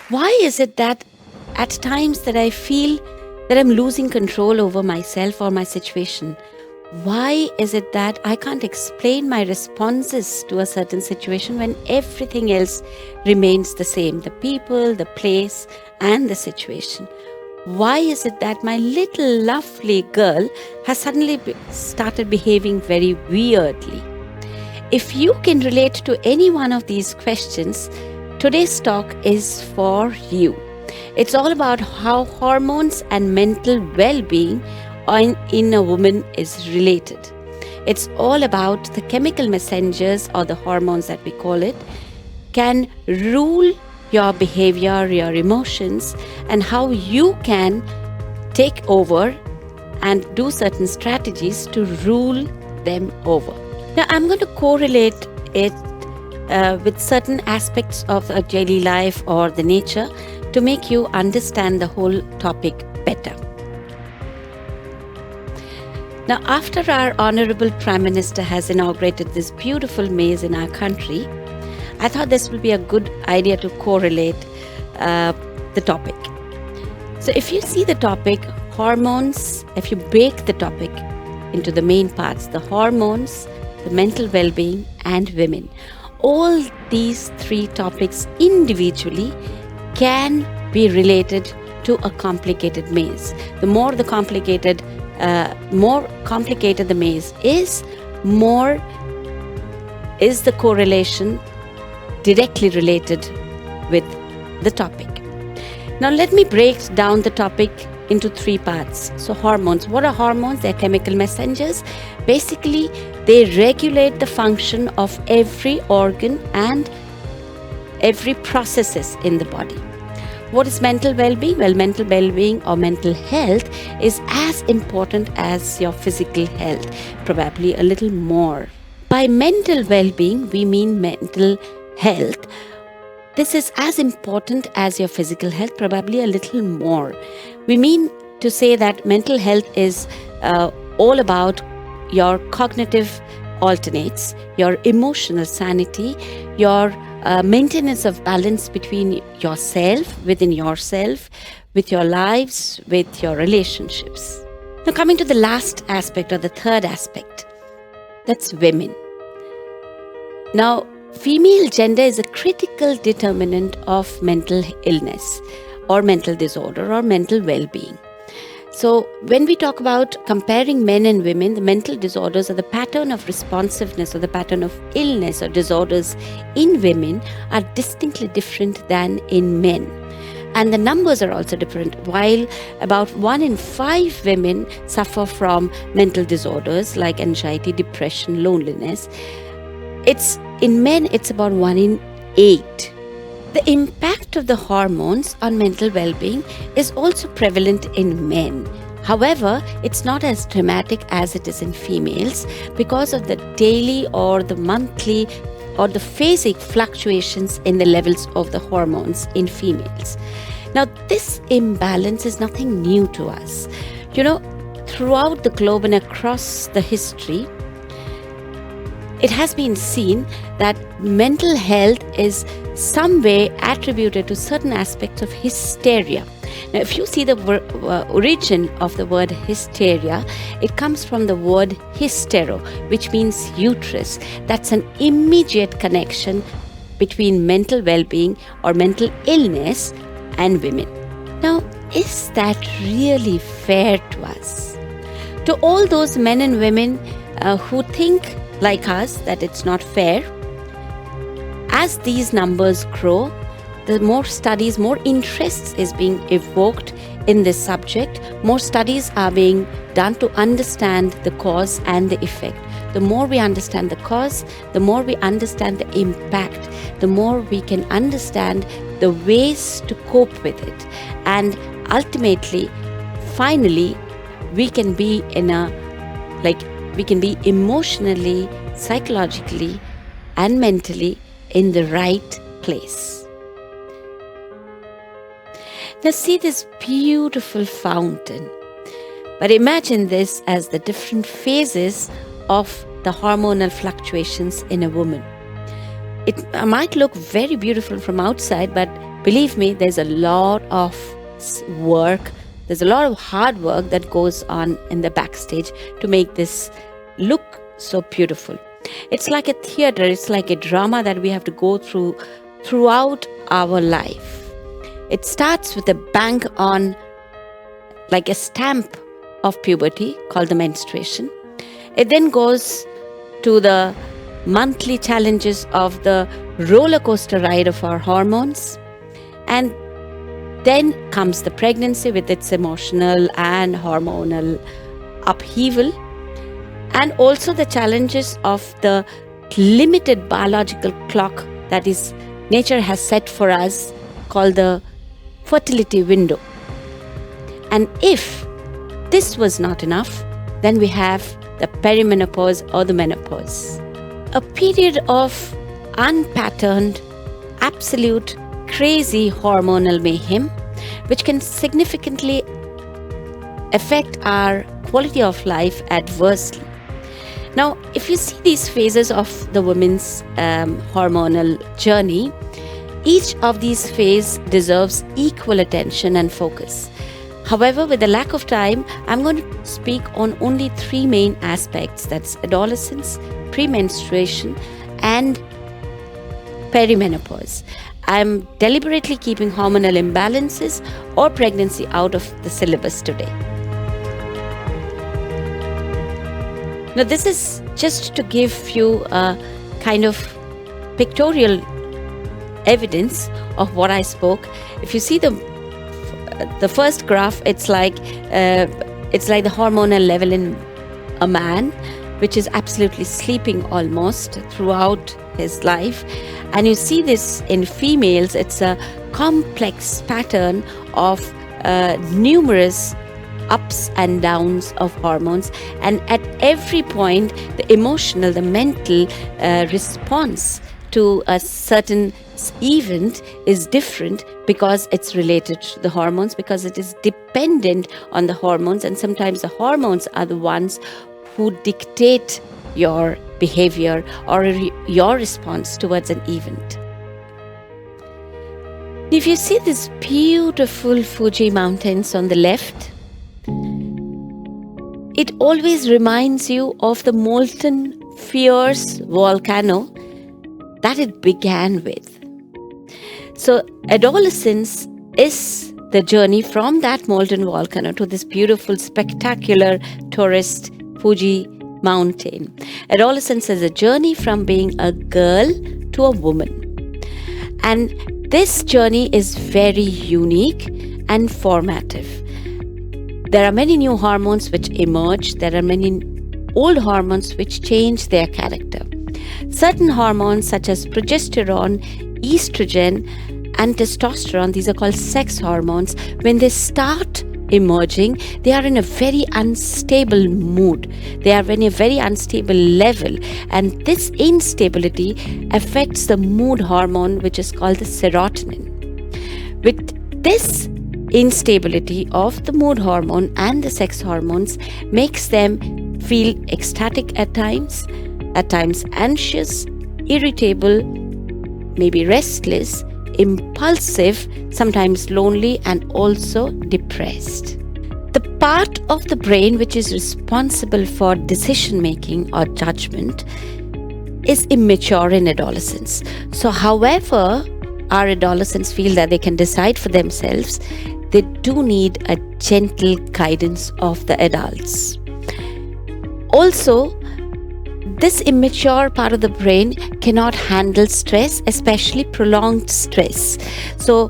Why is it that at times that I feel that I'm losing control over myself or my situation? Why is it that I can't explain my responses to a certain situation when everything else remains the same? The people, the place, and the situation. Why is it that my little lovely girl has suddenly started behaving very weirdly? If you can relate to any one of these questions, today's talk is for you. It's all about how hormones and mental well-being in a woman is related. It's all about the chemical messengers, or the hormones that we call it, can rule your behavior, your emotions, and how you can take over and do certain strategies to rule them over. Now, I'm going to correlate it with certain aspects of a daily life or the nature to make you understand the whole topic better. Now, after our Honorable Prime Minister has inaugurated this beautiful maze in our country, I thought this would be a good idea to correlate the topic. So if you see the topic, hormones, if you break the topic into the main parts, the hormones, the mental well-being, and women, all these three topics individually can be related to a complicated maze. The more complicated the maze is, more is the correlation directly related with the topic. Now let me break down the topic into three parts. So hormones. What are hormones? They're chemical messengers. Basically, they regulate the function of every organ and every processes in the body. What is mental well-being? Well, mental well-being or mental health is as important as your physical health, probably a little more. By mental well-being, we mean mental health. This is as important as your physical health, probably a little more. We mean to say that mental health is all about your cognitive alternates, your emotional sanity, your maintenance of balance between yourself, within yourself, with your lives, with your relationships. Now, coming to the last aspect, or the third aspect, that's women. Now, female gender is a critical determinant of mental illness or mental disorder or mental well-being. So when we talk about comparing men and women, the mental disorders or the pattern of responsiveness or the pattern of illness or disorders in women are distinctly different than in men. And the numbers are also different. While about 1 in 5 women suffer from mental disorders like anxiety, depression, loneliness, in men, it's about 1 in 8. The impact of the hormones on mental well-being is also prevalent in men. However, it's not as dramatic as it is in females because of the daily or the monthly or the phasic fluctuations in the levels of the hormones in females. Now, this imbalance is nothing new to us. Throughout the globe and across the history, it has been seen that mental health is some way attributed to certain aspects of hysteria. Now, if you see the origin of the word hysteria, it comes from the word hystero, which means uterus. That's an immediate connection between mental well-being or mental illness and women. Now, is that really fair to us? To all those men and women who think like us that it's not fair, as these numbers grow, the more studies, more interest is being evoked in this subject. More studies are being done to understand the cause and the effect. The more we understand the cause, the more we understand the impact, the more we can understand the ways to cope with it. And ultimately, finally, we can be emotionally, psychologically, and mentally in the right place. Now see this beautiful fountain. But imagine this as the different phases of the hormonal fluctuations in a woman. It might look very beautiful from outside, but believe me, there's a lot of work, there's a lot of hard work that goes on in the backstage to make this look so beautiful. It's like a theater, it's like a drama that we have to go through throughout our life. It starts with a bang on, like a stamp of puberty called the menstruation. It then goes to the monthly challenges of the roller coaster ride of our hormones. And then comes the pregnancy with its emotional and hormonal upheaval. And also the challenges of the limited biological clock that is nature has set for us, called the fertility window. And if this was not enough, then we have the perimenopause or the menopause. A period of unpatterned, absolute, crazy hormonal mayhem, which can significantly affect our quality of life adversely. Now, if you see these phases of the woman's hormonal journey, each of these phases deserves equal attention and focus. However, with the lack of time, I'm going to speak on only three main aspects. That's adolescence, premenstruation, and perimenopause. I'm deliberately keeping hormonal imbalances or pregnancy out of the syllabus today. Now, this is just to give you a kind of pictorial evidence of what I spoke. If you see the first graph, it's like the hormonal level in a man, which is absolutely sleeping almost throughout his life. And you see this in females, it's a complex pattern of numerous ups and downs of hormones, and at every point the emotional, the mental response to a certain event is different because it's related to the hormones, because it is dependent on the hormones, and sometimes the hormones are the ones who dictate your behavior or your response towards an event. If you see these beautiful Fuji mountains on the left, it always reminds you of the molten, fierce volcano that it began with. So adolescence is the journey from that molten volcano to this beautiful, spectacular tourist Fuji mountain. Adolescence is a journey from being a girl to a woman. And this journey is very unique and formative. There are many new hormones which emerge. There are many old hormones which change their character. Certain hormones such as progesterone, estrogen, and testosterone, these are called sex hormones, when they start emerging, they are in a very unstable mood. They are in a very unstable level, and this instability affects the mood hormone, which is called the serotonin. With this instability of the mood hormone and the sex hormones makes them feel ecstatic at times anxious, irritable, maybe restless, impulsive, sometimes lonely, and also depressed. The part of the brain which is responsible for decision making or judgment is immature in adolescence. So however our adolescents feel that they can decide for themselves, they do need a gentle guidance of the adults. Also, this immature part of the brain cannot handle stress, especially prolonged stress. So,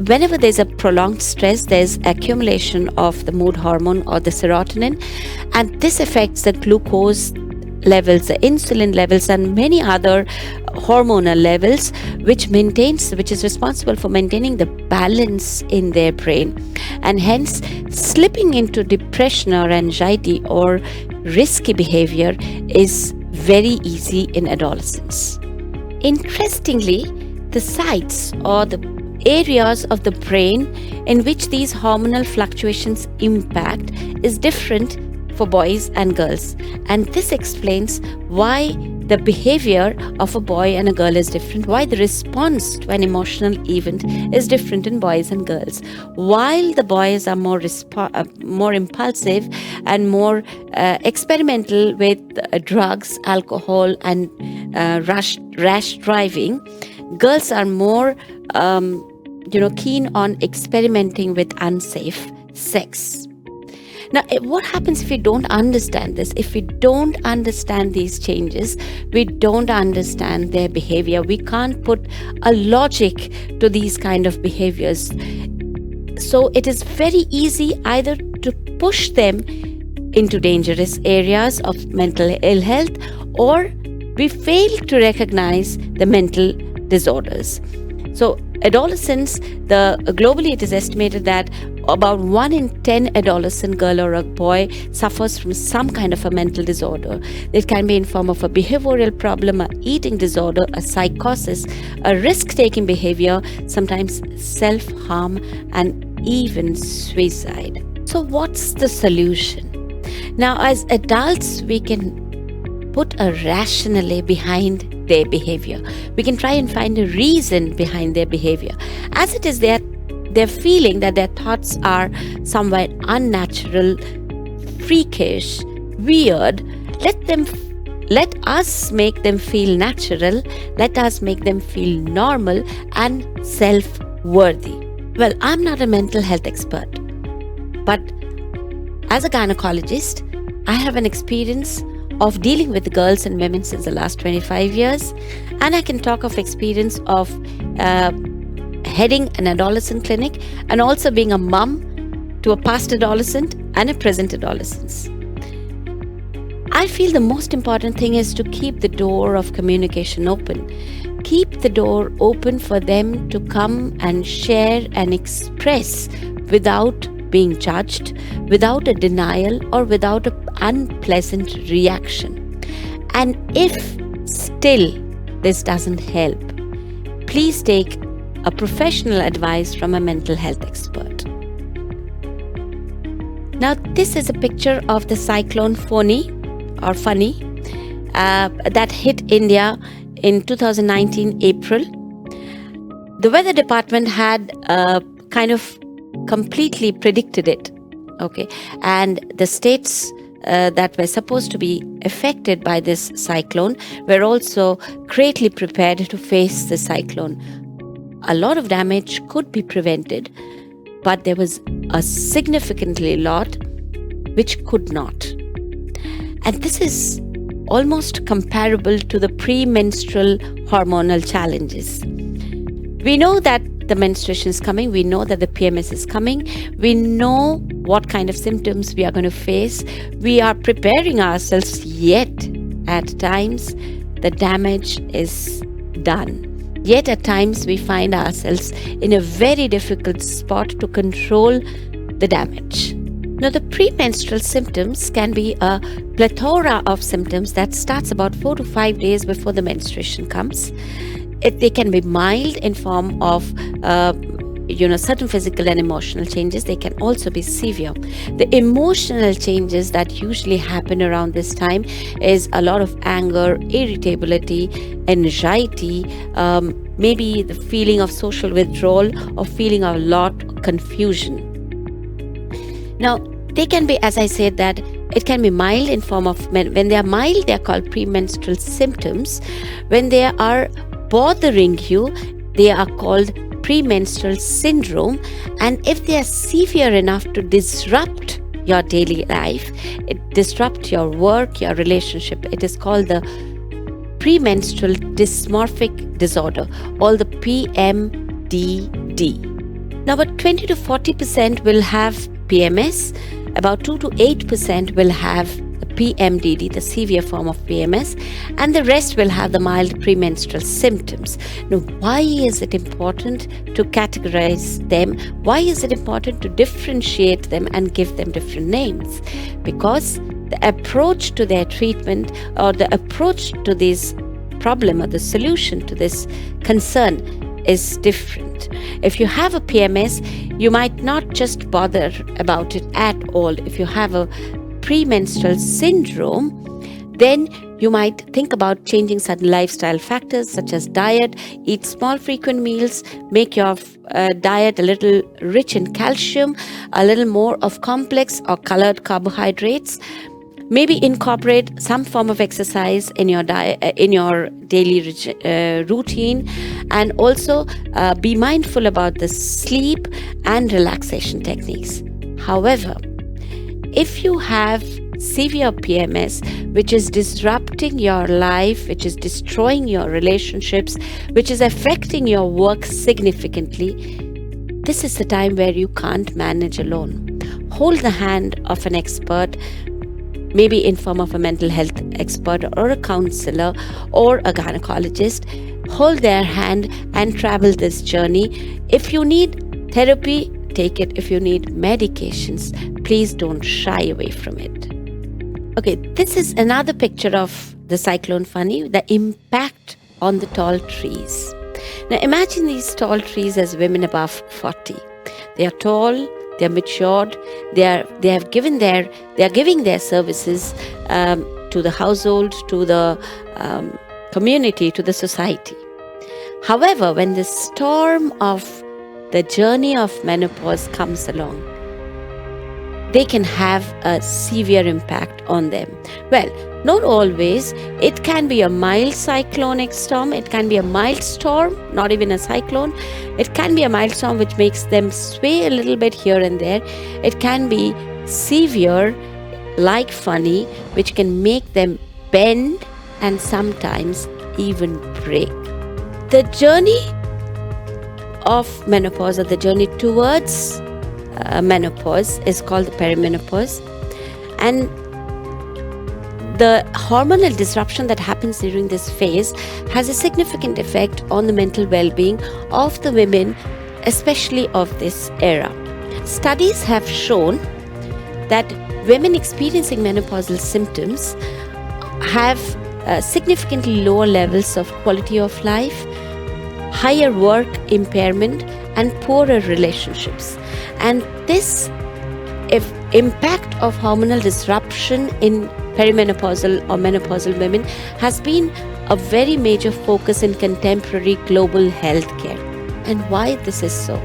whenever there's a prolonged stress, there's accumulation of the mood hormone or the serotonin, and this affects the glucose levels, the insulin levels, and many other hormonal levels, which is responsible for maintaining the balance in their brain, and hence slipping into depression or anxiety or risky behavior is very easy in adolescence. Interestingly, the sites or the areas of the brain in which these hormonal fluctuations impact is different for boys and girls, and this explains why the behavior of a boy and a girl is different, why the response to an emotional event is different in boys and girls. While the boys are more impulsive and more experimental with drugs, alcohol, and rash driving, girls are more keen on experimenting with unsafe sex. Now, what happens if we don't understand this? If we don't understand these changes, we don't understand their behavior. We can't put a logic to these kind of behaviors. So it is very easy either to push them into dangerous areas of mental ill health, or we fail to recognize the mental disorders. So adolescents, globally it is estimated that about 1 in 10 adolescent girl or a boy suffers from some kind of a mental disorder. It can be in form of a behavioral problem, an eating disorder, a psychosis, a risk-taking behavior, sometimes self-harm, and even suicide. So what's the solution? Now, as adults, we can put a rationale behind their behavior. We can try and find a reason behind their behavior. As it is, they're feeling that their thoughts are somewhat unnatural, freakish, weird. Let us make them feel natural. Let us make them feel normal and self-worthy. Well, I'm not a mental health expert, but as a gynecologist, I have an experience of dealing with girls and women since the last 25 years, and I can talk of experience of heading an adolescent clinic and also being a mom to a past adolescent and a present adolescent. I feel the most important thing is to keep the door of communication open. Keep the door open for them to come and share and express without being judged, without a denial, or without an unpleasant reaction. And if still this doesn't help, please take a professional advice from a mental health expert. Now, this is a picture of the cyclone Fani that hit India in 2019 April. The weather department had kind of completely predicted it, okay, and the states that were supposed to be affected by this cyclone were also greatly prepared to face the cyclone. A lot of damage could be prevented, but there was a significantly lot which could not. And this is almost comparable to the premenstrual hormonal challenges. We know that the menstruation is coming. We know that the PMS is coming. We know what kind of symptoms we are going to face. We are preparing ourselves, yet at times the damage is done. Yet at times we find ourselves in a very difficult spot to control the damage. Now, the premenstrual symptoms can be a plethora of symptoms that starts about 4 to 5 days before the menstruation comes. They can be mild in form of certain physical and emotional changes. They can also be severe. The emotional changes that usually happen around this time is a lot of anger, irritability, anxiety, maybe the feeling of social withdrawal, or feeling a lot of confusion. Now, they can be, as I said, that it can be mild in form of, when they are mild, they are called premenstrual symptoms. When they are bothering you, they are called premenstrual syndrome. And if they are severe enough to disrupt your daily life, it disrupt your work, your relationship, it is called the premenstrual dysmorphic disorder, or the PMDD. Now, about 20 to 40% will have PMS, about 2 to 8% will have the PMDD, the severe form of PMS, and the rest will have the mild premenstrual symptoms. Now, why is it important to categorize them? Why is it important to differentiate them and give them different names? Because the approach to their treatment, or the approach to this problem, or the solution to this concern, is different. If you have a PMS, you might not just bother about it at all. If you have a premenstrual syndrome, then You might think about changing certain lifestyle factors such as diet, eat small frequent meals, make your diet a little rich in calcium, a little more of complex or colored carbohydrates. Maybe incorporate some form of exercise in your in your daily routine, and also be mindful about the sleep and relaxation techniques. However, if you have severe PMS, which is disrupting your life, which is destroying your relationships, which is affecting your work significantly, this is the time where you can't manage alone. Hold the hand of an expert, maybe in form of a mental health expert or a counselor or a gynecologist. Hold their hand and travel this journey. If you need therapy, take it. If you need medications, please don't shy away from it. Okay, this is another picture of the cyclone Fani, the impact on the tall trees. Now imagine these tall trees as women above 40. They are tall, they are matured, they are giving their services to the household, to the community, to the society. However, when the storm of the journey of menopause comes along, they can have a severe impact on them. Well, not always. It can be a mild cyclonic storm. It can be a mild storm, not even a cyclone. It can be a mild storm which makes them sway a little bit here and there. It can be severe, like Fani, which can make them bend and sometimes even break. The journey of menopause, or the journey towards menopause, is called the perimenopause, and the hormonal disruption that happens during this phase has a significant effect on the mental well-being of the women, especially of this era. Studies have shown that women experiencing menopausal symptoms have significantly lower levels of quality of life, higher work impairment, and poorer relationships. And this impact of hormonal disruption in perimenopausal or menopausal women has been a very major focus in contemporary global healthcare. And why this is so?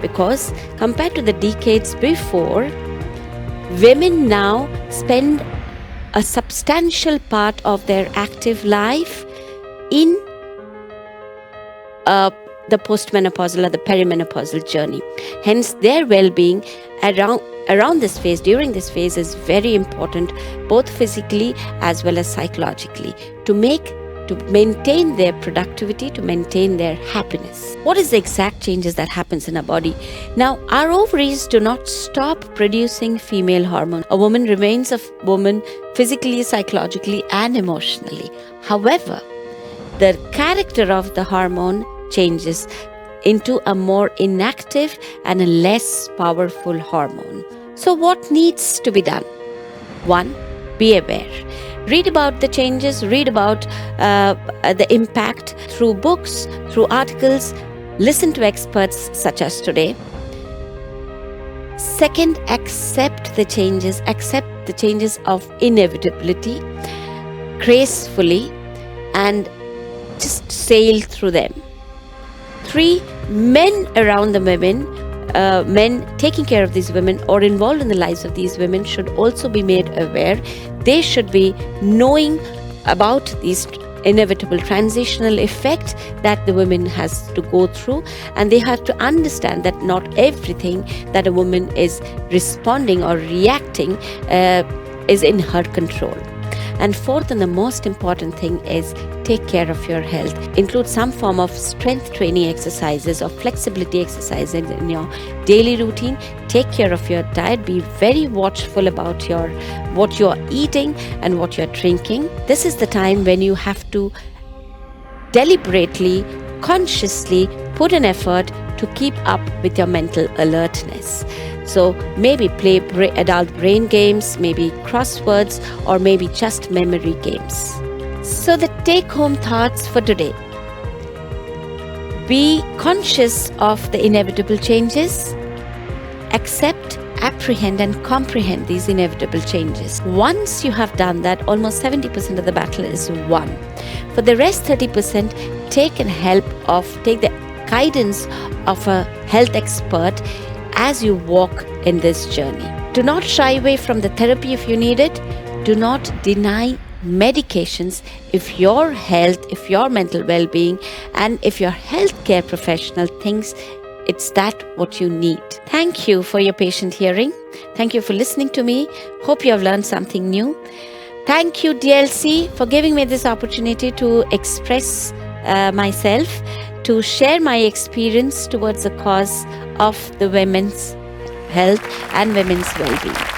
Because compared to the decades before, women now spend a substantial part of their active life in the postmenopausal or the perimenopausal journey. Hence, their well-being around this phase, during this phase, is very important, both physically as well as psychologically, to maintain their productivity, to maintain their happiness. What is the exact changes that happens in our body? Now, our ovaries do not stop producing female hormone. A woman remains a woman physically, psychologically, and emotionally. However, the character of the hormone changes into a more inactive and a less powerful hormone. So what needs to be done? 1. Be aware. Read about the changes, read about the impact through books, through articles, listen to experts such as today. 2, accept the changes of inevitability gracefully and just sail through them. 3, men around the women, men taking care of these women or involved in the lives of these women should also be made aware. They should be knowing about these inevitable transitional effect that the woman has to go through, and they have to understand that not everything that a woman is responding or reacting is in her control. And 4th, and the most important thing, is take care of your health. Include some form of strength training exercises or flexibility exercises in your daily routine. Take care of your diet. Be very watchful about what you're eating and what you're drinking. This is the time when you have to deliberately, consciously put an effort to keep up with your mental alertness. So maybe play adult brain games, maybe crosswords, or maybe just memory games. So the take-home thoughts for today: be conscious of the inevitable changes, accept, appreciate apprehend and comprehend these inevitable changes. Once you have done that, almost 70% of the battle is won. For the rest 30%, take the guidance of a health expert as you walk in this journey. Do not shy away from the therapy if you need it. Do not deny medications if your health, if your mental well-being, and if your healthcare professional thinks it's that what you need. Thank you for your patient hearing. Thank you for listening to me. Hope you have learned something new. Thank you, DLC, for giving me this opportunity to express myself, to share my experience towards the cause of the women's health and women's well-being.